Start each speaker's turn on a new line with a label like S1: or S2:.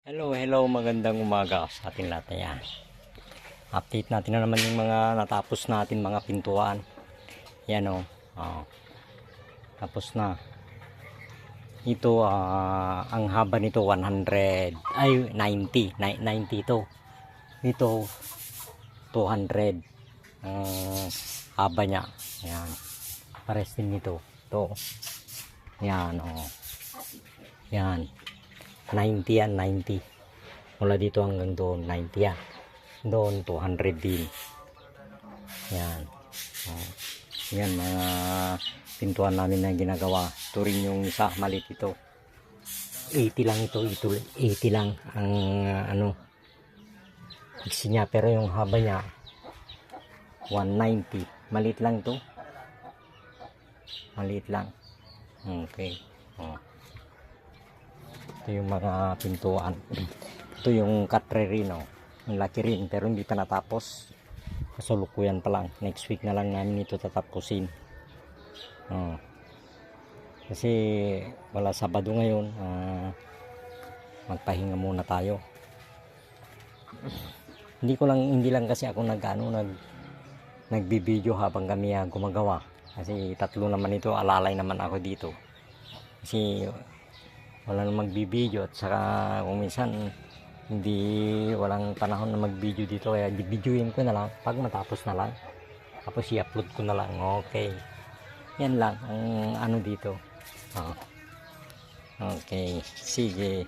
S1: Hello, magandang umaga sa ating lahat na yan. Update natin na naman yung mga natapos natin mga pintuan. Yan o. Tapos na. Ito, ang haba nito 100, ay 90 ito. Ito, 200. Ang haba niya. Yan. Pares din nito. Ito. Yan o. Yan. 90 yan, 90. Mula dito hanggang doon, 90 yan. Doon, 200 din. Yan. Yan, mga pintuan namin na ginagawa. Ito rin yung isa, malit ito. 80 lang ito, 80 lang ang fix niya. Pero yung haba niya, 190. Malit lang to. Malit lang. Okay. Ito yung mga pintuan. Ito yung cutlery, no? Ang laki rin, pero hindi pa natapos. Kasulukuyan pa lang. Next week na lang namin ito tatapusin. Kasi wala Sabado ngayon. Magpahinga muna tayo. Hindi lang kasi ako nagbibideo habang kami gumagawa. Kasi tatlo naman ito, alalay naman ako dito. Kasi wala nang magbibideo at saka kung minsan walang panahon na magbideo dito, kaya bibidyoin ko na lang pag matapos na lang, tapos i-upload ko na lang. Okay, yan lang ang dito. Okay, sige.